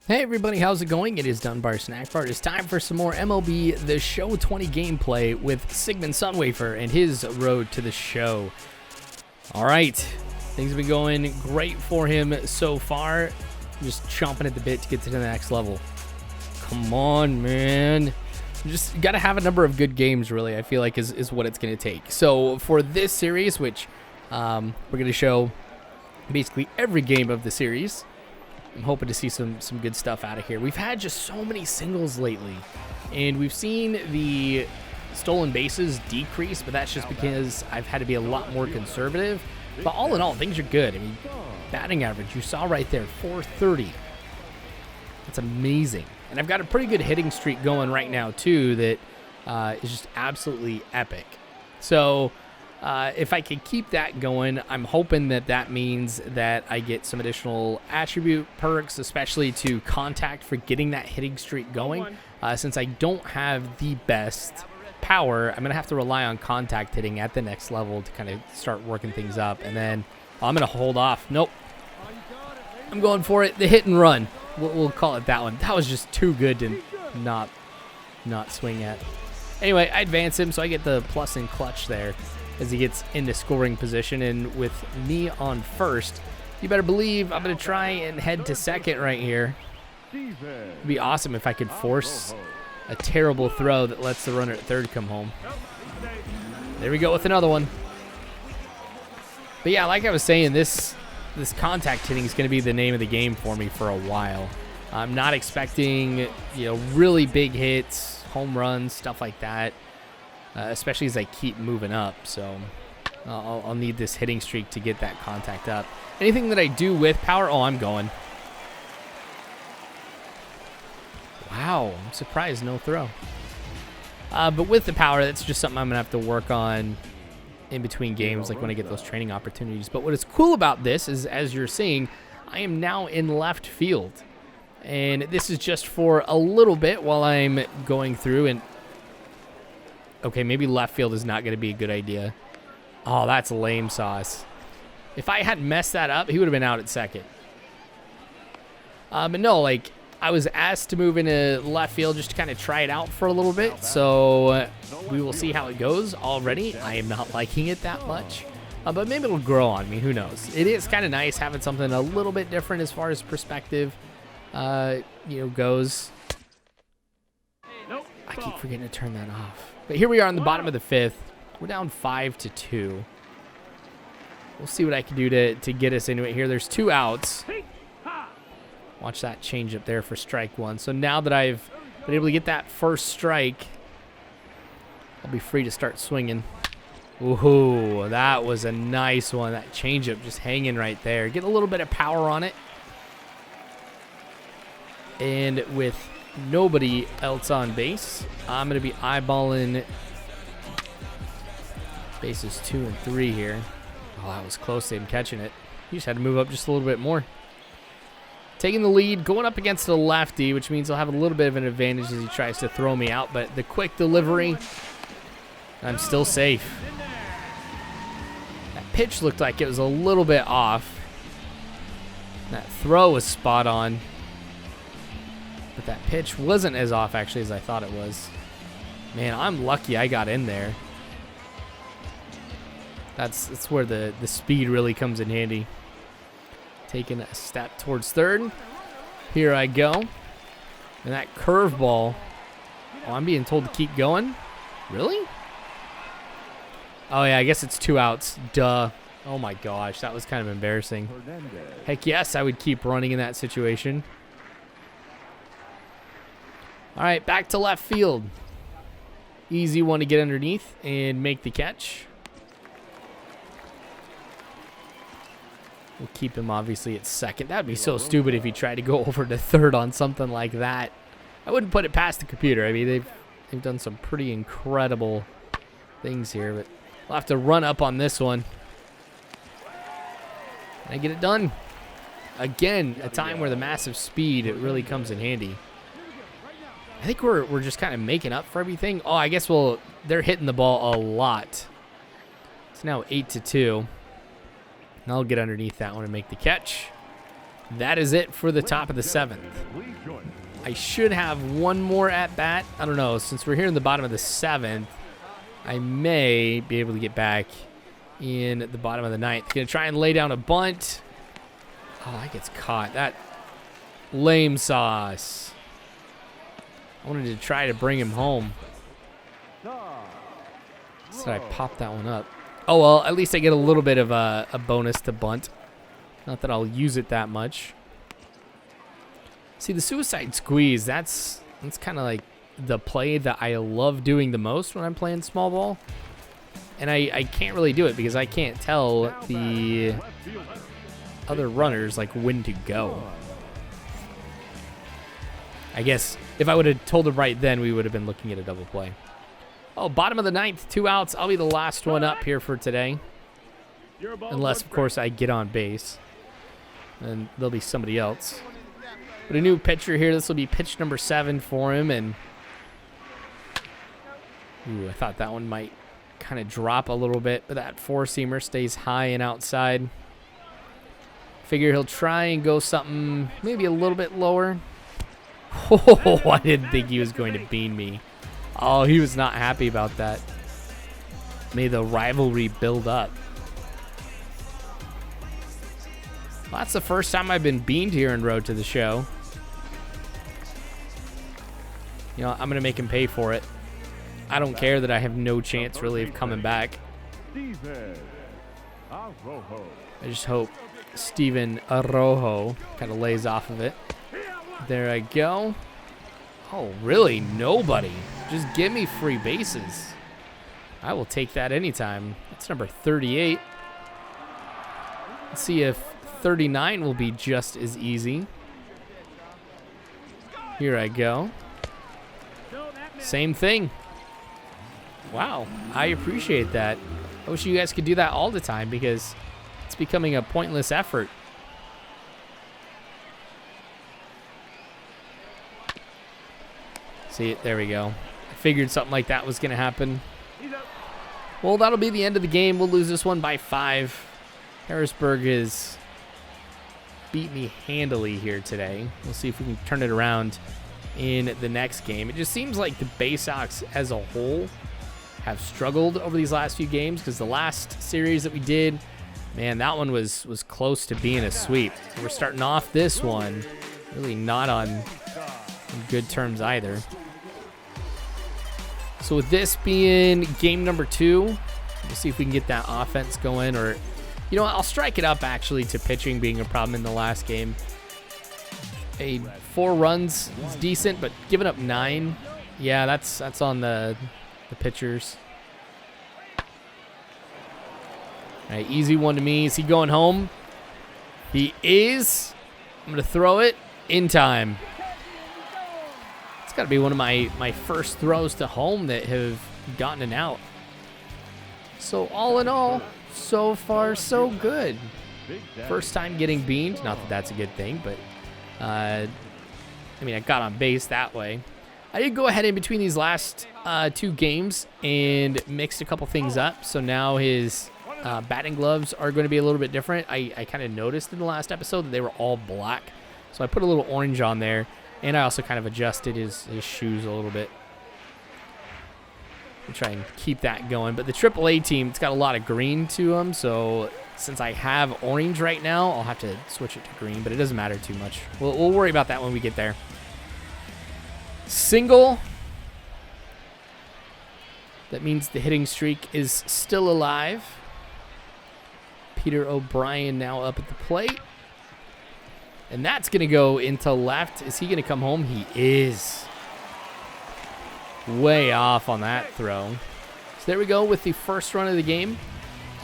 Hey everybody, how's it going? It is Dunbar Snackbar. It's time for some more MLB The Show 20 gameplay with Sigmund Sunwafer and his road to the show. Alright, things have been going great for him so far. Just chomping at the bit to get to the next level. Come on, man. You just got to have a number of good games, really, I feel like is what it's going to take. So for this series, which we're going to show basically every game of the series, I'm hoping to see some good stuff out of here. We've had just so many singles lately, and we've seen the stolen bases decrease, but that's just because I've had to be a lot more conservative. But all in all, things are good. I mean, batting average, you saw right there, 430. That's amazing. And I've got a pretty good hitting streak going right now, too, that is just absolutely epic. So if I can keep that going, I'm hoping that means that I get some additional attribute perks, especially to contact for getting that hitting streak going. Since I don't have the best power, I'm going to have to rely on contact hitting at the next level to kind of start working things up. And then I'm going to hold off. Nope. I'm going for it. The hit and run. We'll call it that one. That was just too good to not swing at. Anyway, I advance him, so I get the plus and clutch there as he gets into scoring position. And with me on first, you better believe I'm going to try and head to second right here. It'd be awesome if I could force a terrible throw that lets the runner at third come home. There we go with another one. But yeah, like I was saying, this contact hitting is going to be the name of the game for me for a while. I'm not expecting, really big hits, home runs, stuff like that. Especially as I keep moving up, so I'll need this hitting streak to get that contact up. Anything that I do with power, I'm going. Wow, I'm surprised no throw. But with the power, that's just something I'm going to have to work on in between games, like when I get those training opportunities. But what is cool about this is, as you're seeing, I am now in left field. And this is just for a little bit while I'm going through and... Okay, maybe left field is not going to be a good idea. Oh, that's lame sauce. If I hadn't messed that up, he would have been out at second. But no, I was asked to move into left field just to kind of try it out for a little bit. So we will see how it goes already. I am not liking it that much. But maybe it'll grow on me. Who knows? It is kind of nice having something a little bit different as far as perspective goes. I keep forgetting to turn that off. But here we are on the bottom of the fifth. We're down 5-2. We'll see what I can do to get us into it here. There's 2 outs. Watch that change up there for strike 1. So now that I've been able to get that first strike, I'll be free to start swinging. Ooh, that was a nice one. That changeup just hanging right there. Get a little bit of power on it. And with nobody else on base, I'm going to be eyeballing bases 2 and 3 here. Oh, that was close to him catching it. He just had to move up just a little bit more. Taking the lead, going up against the lefty, which means he'll have a little bit of an advantage as he tries to throw me out. But the quick delivery, I'm still safe. That pitch looked like it was a little bit off. That throw was spot on. But that pitch wasn't as off, actually, as I thought it was. Man, I'm lucky I got in there. That's where the speed really comes in handy. Taking a step towards third. Here I go. And that curveball. Oh, I'm being told to keep going? Really? Oh, yeah, I guess it's 2 outs. Duh. Oh, my gosh. That was kind of embarrassing. Heck yes, I would keep running in that situation. All right, back to left field. Easy one to get underneath and make the catch. We'll keep him, obviously, at second. That would be so stupid if he tried to go over to third on something like that. I wouldn't put it past the computer. I mean, they've done some pretty incredible things here, but we'll have to run up on this one. And I get it done. Again, a time where the massive speed, it really comes in handy. I think we're just kind of making up for everything. Oh, I guess they're hitting the ball a lot. It's now 8-2. And I'll get underneath that one and make the catch. that is it for the top of the 7th. I should have one more at bat. I don't know. Since we're here in the bottom of the 7th, I may be able to get back in the bottom of the 9th. Gonna try and lay down a bunt. Oh, that gets caught. That lame sauce. I wanted to try to bring him home. So I popped that one up. Oh, well, at least I get a little bit of a bonus to bunt. Not that I'll use it that much. See, the suicide squeeze, that's kind of like the play that I love doing the most when I'm playing small ball. And I can't really do it because I can't tell the other runners like when to go. I guess if I would have told them right then, we would have been looking at a double play. Oh, bottom of the 9th, 2 outs. I'll be the last one up here for today. Unless, of course, I get on base. And there'll be somebody else. But a new pitcher here. This will be pitch number 7 for him. And ooh, I thought that one might kind of drop a little bit. But that 4-seamer stays high and outside. Figure he'll try and go something maybe a little bit lower. Oh, I didn't think he was going to bean me. Oh, he was not happy about that. May the rivalry build up. Well, that's the first time I've been beamed here in Road to the Show. You know, I'm going to make him pay for it. I don't care that I have no chance really of coming back. I just hope Steven Arrojo kind of lays off of it. There I go. Oh, really? Nobody. Just give me free bases. I will take that anytime. That's number 38. Let's see if 39 will be just as easy. Here I go. Same thing. Wow, I appreciate that. I wish you guys could do that all the time because it's becoming a pointless effort. See it? There we go. I figured something like that was going to happen. Well, that'll be the end of the game. We'll lose this one by 5. Harrisburg has beat me handily here today. We'll see if we can turn it around in the next game. It just seems like the Bay Sox as a whole have struggled over these last few games because the last series that we did, man, that one was close to being a sweep. We're starting off this one really not on good terms either. So with this being game number 2, we'll see if we can get that offense going. Or, you know what, I'll strike it up actually to pitching being a problem in the last game. 4 runs is decent, but giving up 9, yeah, that's on the pitchers. All right, easy one to me. Is he going home? He is. I'm going to throw it in time. It's got to be one of my first throws to home that have gotten an out. So all in all, so far so good. First time getting beamed. Not that that's a good thing, but I mean, I got on base that way. I did go ahead in between these last 2 games and mixed a couple things up. So now his batting gloves are going to be a little bit different. I kind of noticed in the last episode that they were all black. So I put a little orange on there. And I also kind of adjusted his shoes a little bit. I'll try and keep that going. But the AAA team, it's got a lot of green to them. So since I have orange right now, I'll have to switch it to green. But it doesn't matter too much. We'll worry about that when we get there. Single. That means the hitting streak is still alive. Peter O'Brien now up at the plate. And that's going to go into left. Is he going to come home? He is. Way off on that throw. So there we go with the first run of the game.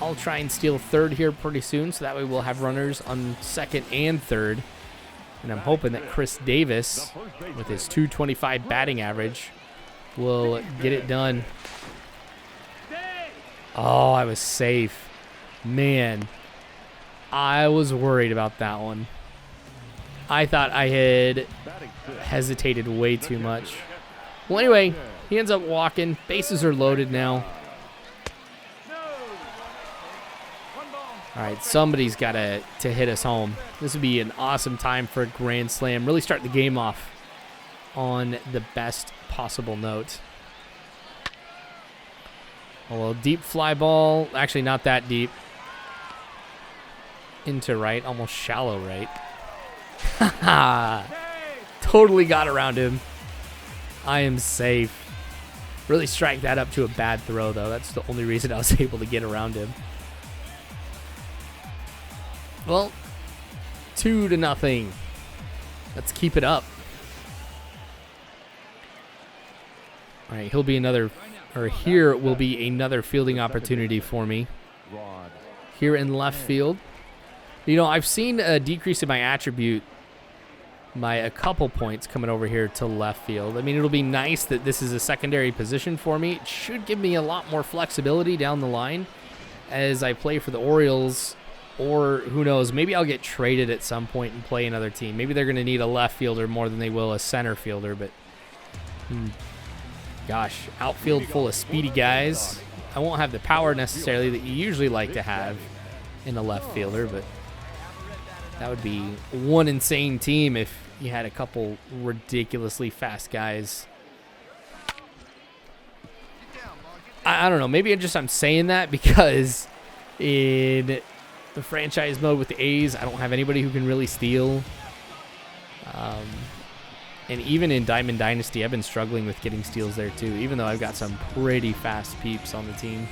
I'll try and steal third here pretty soon, so that way we'll have runners on second and third. And I'm hoping that Chris Davis, with his .225 batting average, will get it done. Oh, I was safe. Man, I was worried about that one. I thought I had hesitated way too much. Well, anyway, he ends up walking. Bases are loaded now. All right, somebody's got to hit us home. This would be an awesome time for a grand slam. Really start the game off on the best possible note. A little deep fly ball. Actually, not that deep. Into right, almost shallow right. Totally got around him. I am safe. Really strike that up to a bad throw, though. That's the only reason I was able to get around him. Well, 2-0. Let's keep it up. All right, he'll be another, or here will be another fielding opportunity for me. Here in left field. You know, I've seen a decrease in my attribute by a couple points coming over here to left field. I mean, it'll be nice that this is a secondary position for me. It should give me a lot more flexibility down the line as I play for the Orioles. Or who knows, maybe I'll get traded at some point and play another team. Maybe they're going to need a left fielder more than they will a center fielder. But, gosh, outfield full of speedy guys. I won't have the power necessarily that you usually like to have in a left fielder. But that would be one insane team if you had a couple ridiculously fast guys. I don't know. Maybe I'm saying that because in the franchise mode with the A's, I don't have anybody who can really steal. And even in Diamond Dynasty, I've been struggling with getting steals there too, even though I've got some pretty fast peeps on the team.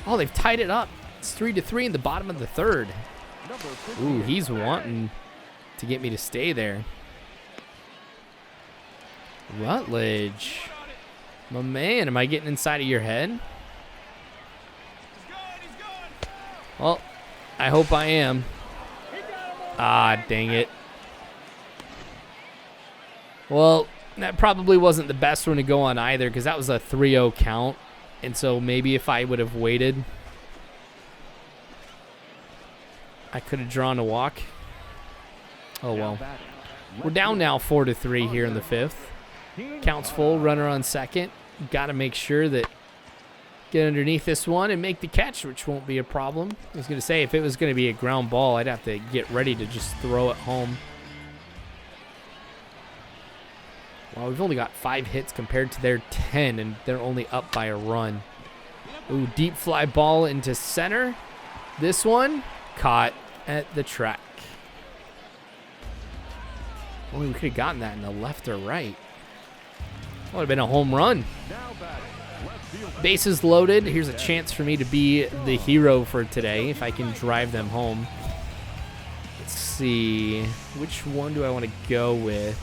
Oh, they've tied it up. It's 3-3 in the bottom of the third. Ooh, he's wanting to get me to stay there. Rutledge. My man, am I getting inside of your head? Well, I hope I am. Ah, dang it. Well, that probably wasn't the best one to go on either because that was a 3-0 count. And so maybe if I would have waited, I could have drawn a walk. Oh, well. We're down now 4-3 here in the fifth. Counts full, runner on second. Got to make sure that get underneath this one and make the catch, which won't be a problem. I was going to say, if it was going to be a ground ball, I'd have to get ready to just throw it home. Well, we've only got 5 hits compared to their 10, and they're only up by a run. Ooh, deep fly ball into center. This one caught at the track. Only we could have gotten that in the left or right. Would have been a home run. Bases loaded. Here's a chance for me to be the hero for today if I can drive them home. Let's see. Which one do I want to go with?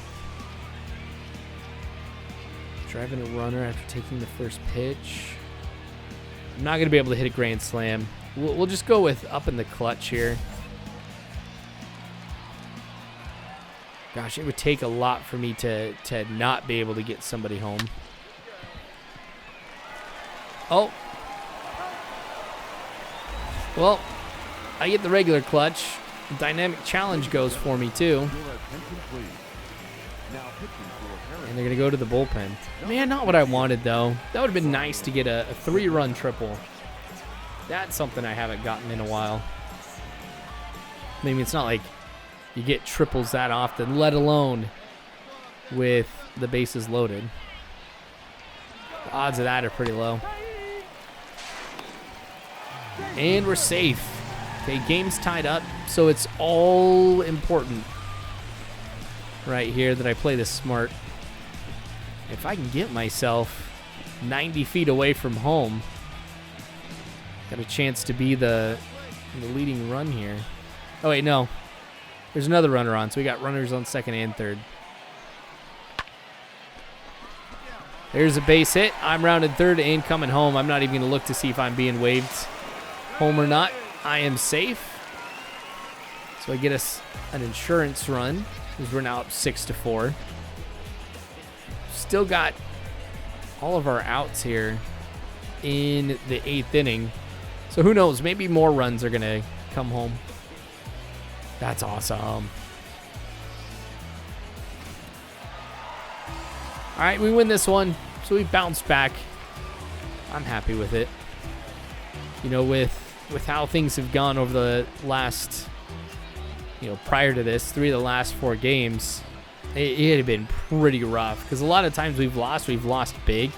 Driving a runner after taking the first pitch. I'm not going to be able to hit a grand slam. We'll just go with up in the clutch here. Gosh, it would take a lot for me to not be able to get somebody home. Oh. Well, I get the regular clutch. The dynamic challenge goes for me, too. And they're going to go to the bullpen. Man, not what I wanted, though. That would have been nice to get a 3-run triple. That's something I haven't gotten in a while. I mean, it's not like you get triples that often, let alone with the bases loaded. The odds of that are pretty low. And we're safe. Okay, game's tied up, so it's all important right here that I play this smart. If I can get myself 90 feet away from home, got a chance to be the leading run here. Oh, wait, no. There's another runner on, so we got runners on second and third. There's a base hit. I'm rounded third and coming home. I'm not even going to look to see if I'm being waved home or not. I am safe. So I get us an insurance run because we're now up 6-4. Still got all of our outs here in the 8th inning. So who knows? Maybe more runs are going to come home. That's awesome. All right, we win this one, so we bounced back. I'm happy with it. You know, with with how things have gone over the last, prior to this, 3 of the last 4 games, it had been pretty rough. Because a lot of times we've lost big.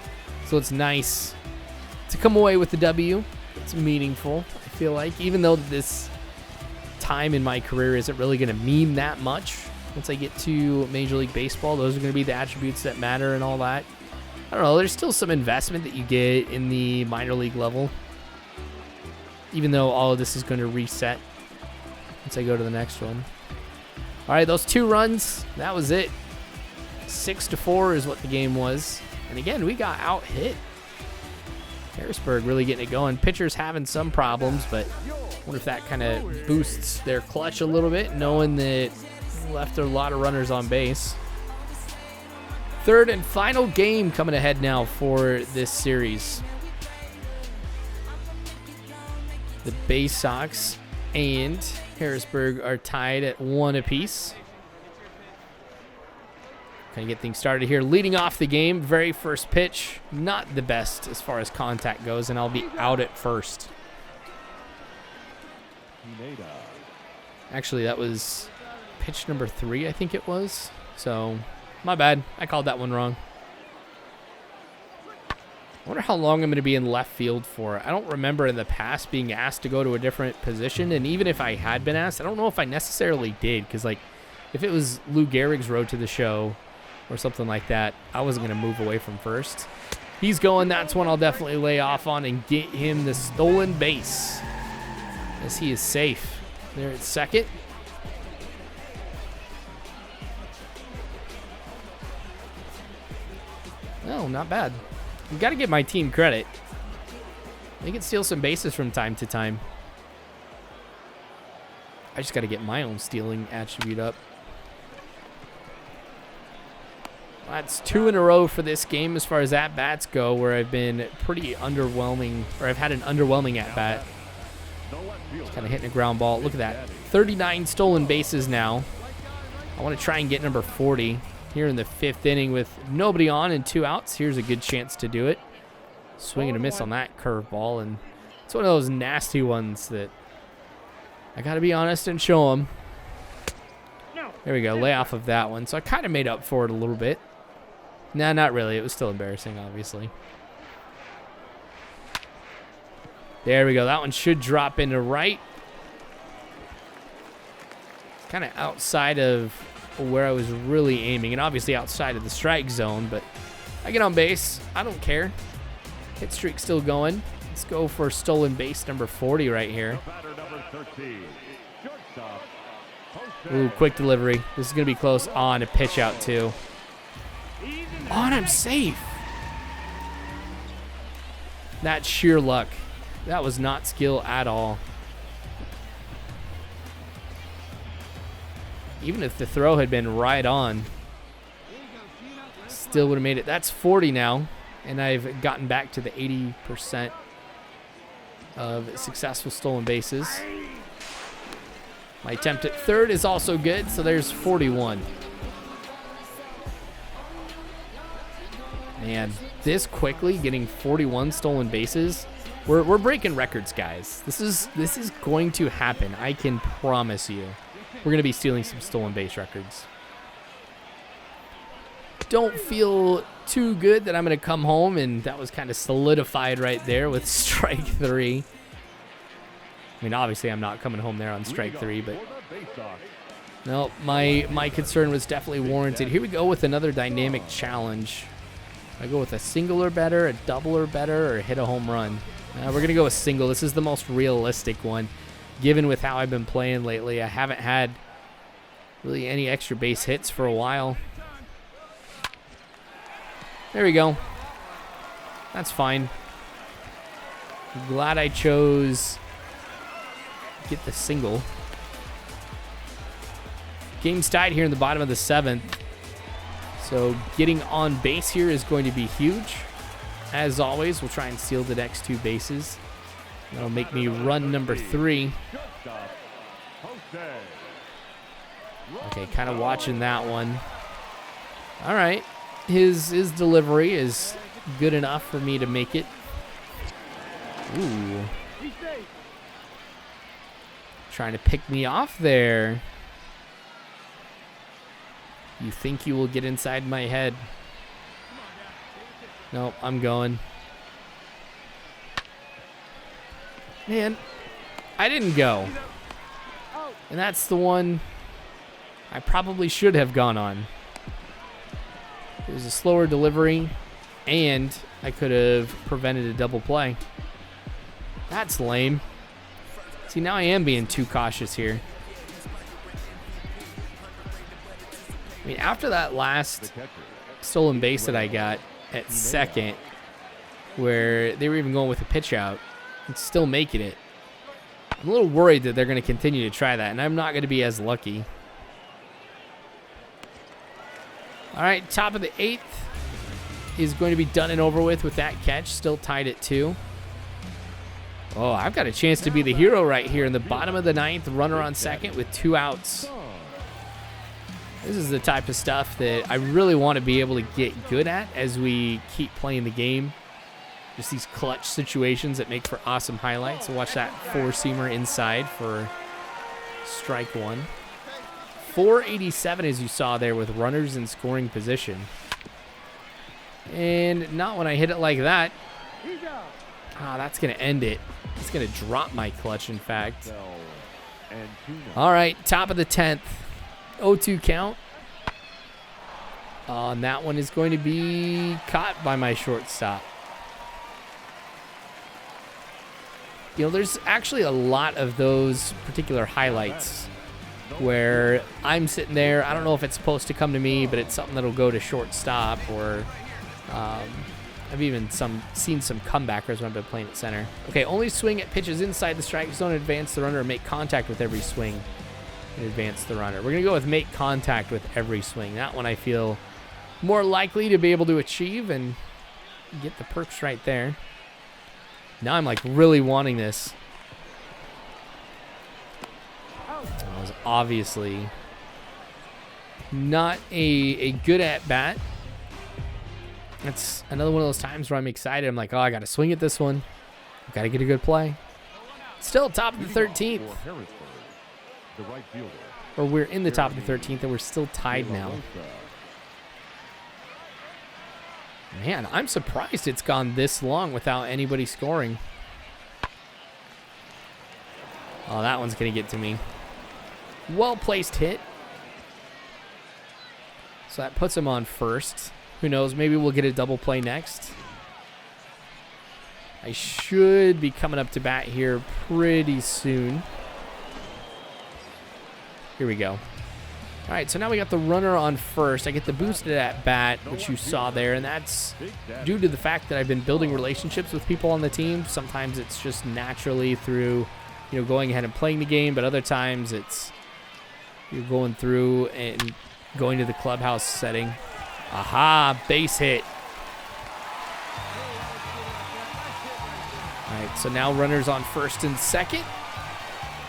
So it's nice to come away with the W. It's meaningful, I feel like. Even though this time in my career isn't really going to mean that much. Once I get to Major League Baseball, those are going to be the attributes that matter and all that. I don't know. There's still some investment that you get in the minor league level. Even though all of this is going to reset once I go to the next one. All right, those 2 runs, that was it. 6-4 is what the game was. And again, we got out-hit. Harrisburg really getting it going. Pitchers having some problems, but I wonder if that kind of boosts their clutch a little bit, knowing that left a lot of runners on base. 3rd and final game coming ahead now for this series. The Bay Sox and Harrisburg are tied at 1 apiece. Kind of get things started here. Leading off the game, very first pitch, not the best as far as contact goes, and I'll be out at first. Actually, that was pitch number 3, I think it was. So, my bad. I called that one wrong. I wonder how long I'm going to be in left field for. I don't remember in the past being asked to go to a different position, and even if I had been asked, I don't know if I necessarily did, because, if it was Lou Gehrig's road to the show or something like that, I wasn't going to move away from first. He's going. That's one I'll definitely lay off on and get him the stolen base, as he is safe there at second. No, not bad. You've got to give my team credit. They can steal some bases from time to time. I just got to get my own stealing attribute up. That's 2 in a row for this game as far as at-bats go, where I've been pretty underwhelming, or I've had an underwhelming at-bat. Just kind of hitting a ground ball. Look at that. 39 stolen bases now. I want to try and get number 40 here in the 5th inning with nobody on and 2 outs. Here's a good chance to do it. Swing and a miss on that curveball, and it's one of those nasty ones that I got to be honest and show them. There we go. Lay off of that one. So I kind of made up for it a little bit. Nah, not really. It was still embarrassing, obviously. There we go. That one should drop into right. Kind of outside of where I was really aiming, and obviously outside of the strike zone, but I get on base. I don't care. Hit streak still going. Let's go for stolen base number 40 right here. Ooh, quick delivery. This is going to be close. On a pitch out, too. On, I'm safe. That's sheer luck. That was not skill at all. Even if the throw had been right on, still would have made it. That's 40 now, and I've gotten back to the 80% of successful stolen bases. My attempt at third is also good, so there's 41. Man, this quickly getting 41 stolen bases. We're breaking records, guys. This is going to happen. I can promise you. We're going to be stealing some stolen base records. Don't feel too good that I'm going to come home, and that was kind of solidified right there with strike 3. I mean, obviously I'm not coming home there on strike 3, but no, my concern was definitely warranted. Here we go with another dynamic challenge. I go with a single or better, a double or better, or hit a home run. We're going to go with single. This is the most realistic one. Given with how I've been playing lately, I haven't had really any extra base hits for a while. There we go. That's fine. I'm glad I chose get the single. Game's tied here in the bottom of the 7th. So getting on base here is going to be huge. As always, we'll try and steal the next 2 bases. That'll make me run number 3. Okay, kind of watching that one. All right. His delivery is good enough for me to make it. Ooh. Trying to pick me off there. You think you will get inside my head. Nope, I'm going. Man, I didn't go. And that's the one I probably should have gone on. It was a slower delivery, and I could have prevented a double play. That's lame. See, now I am being too cautious here. I mean, after that last stolen base that I got at second, where they were even going with a pitch out and still making it, I'm a little worried that they're going to continue to try that, and I'm not going to be as lucky. All right, top of the 8th is going to be done and over with that catch. Still tied at 2. Oh, I've got a chance to be the hero right here in the bottom of the 9th. Runner on second with 2 outs. This is the type of stuff that I really want to be able to get good at as we keep playing the game. Just these clutch situations that make for awesome highlights. So watch that 4-seamer inside for strike 1. 487 as you saw there with runners in scoring position. And not when I hit it like that. Ah, that's going to end it. It's going to drop my clutch, in fact. All right, top of the 10th. 0-2 count. And that one is going to be caught by my shortstop. You know, there's actually a lot of those particular highlights where I'm sitting there. I don't know if it's supposed to come to me, but it's something that'll go to shortstop, or I've even seen some comebackers when I've been playing at center. Okay, only swing at pitches inside the strike zone, advance the runner, and make contact with every swing and advance the runner. We're going to go with make contact with every swing. That one I feel more likely to be able to achieve and get the perks right there. Now I'm like really wanting this. That was obviously not a good at bat. That's another one of those times where I'm excited. I'm like, oh, I got to swing at this one. Got to get a good play. Still top of the 13th. Or we're in the top of the 13th, and we're still tied now. Man, I'm surprised it's gone this long without anybody scoring. Oh, that one's going to get to me. Well-placed hit. So that puts him on first. Who knows? Maybe we'll get a double play next. I should be coming up to bat here pretty soon. Here we go. All right, so now we got the runner on first. I get the boosted at bat, which you saw there, and that's due to the fact that I've been building relationships with people on the team. Sometimes it's just naturally through, you know, going ahead and playing the game, but other times it's you're going through and going to the clubhouse setting. Aha, base hit. All right, so now runners on first and second.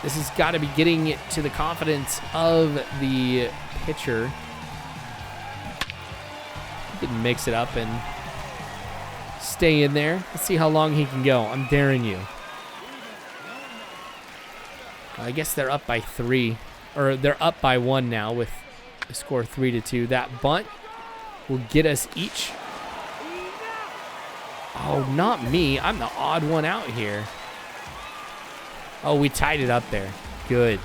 This has got to be getting it to the confidence of the pitcher. He can mix it up and stay in there. Let's see how long he can go. I'm daring you. I guess they're up by 3. Or they're up by 1 now with the score 3-2. That bunt will get us each. Oh, not me. I'm the odd one out here. Oh, we tied it up there. Good.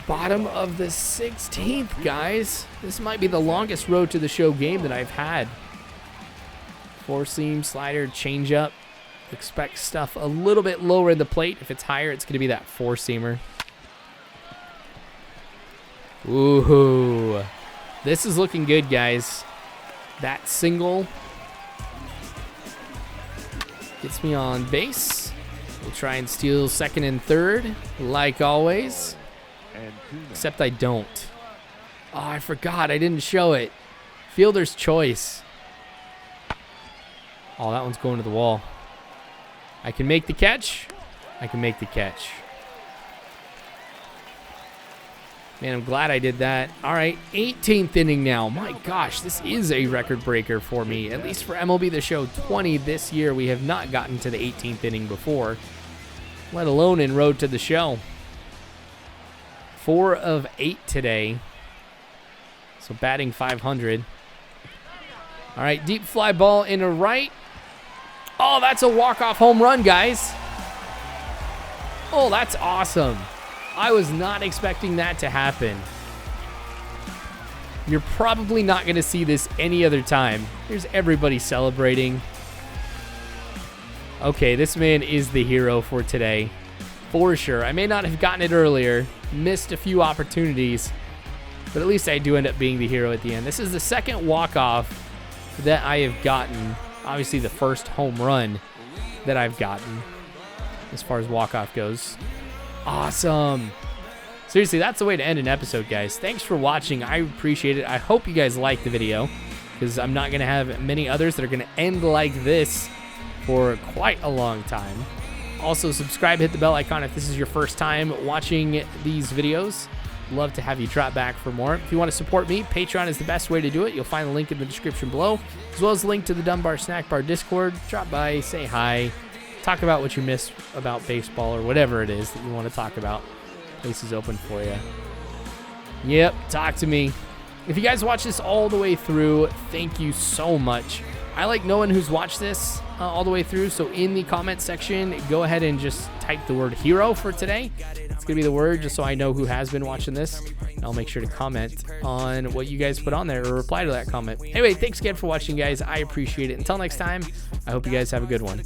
Bottom of the 16th, guys. This might be the longest road to the show game that I've had. 4-seam, slider, changeup. Expect stuff a little bit lower in the plate. If it's higher, it's going to be that 4-seamer. Woohoo. This is looking good, guys. That single gets me on base. We'll try and steal second and third, like always. Except I don't. Oh, I forgot. I didn't show it. Fielder's choice. Oh, that one's going to the wall. I can make the catch. I can make the catch. Man, I'm glad I did that. All right, 18th inning now. My gosh, this is a record breaker for me. At least for MLB The Show 20 this year, we have not gotten to the 18th inning before. let alone in Road to the Show. 4 of 8 today. So batting .500. All right, deep fly ball in a right. Oh, that's a walk-off home run, guys. Oh, that's awesome. I was not expecting that to happen. You're probably not going to see this any other time. Here's everybody celebrating. Okay, this man is the hero for today, for sure. I may not have gotten it earlier, missed a few opportunities, but at least I do end up being the hero at the end. This is the second walk-off that I have gotten. Obviously, the first home run that I've gotten as far as walk-off goes. Awesome. Seriously, that's the way to end an episode, guys. Thanks for watching. I appreciate it. I hope you guys liked the video, because I'm not going to have many others that are going to end like this for quite a long time. Also, subscribe, hit the bell icon if this is your first time watching these videos. Love to have you drop back for more. If you want to support me, Patreon is the best way to do it. You'll find the link in the description below, as well as a link to the Dunbar Snackbar Discord. Drop by, say hi, talk about what you missed about baseball or whatever it is that you want to talk about. Place is open for you. Yep, talk to me. If you guys watch this all the way through, thank you so much. I like knowing who's watched this all the way through, so in the comment section, go ahead and just type the word hero for today. It's going to be the word, just so I know who has been watching this. And I'll make sure to comment on what you guys put on there or reply to that comment. Anyway, thanks again for watching, guys. I appreciate it. Until next time, I hope you guys have a good one.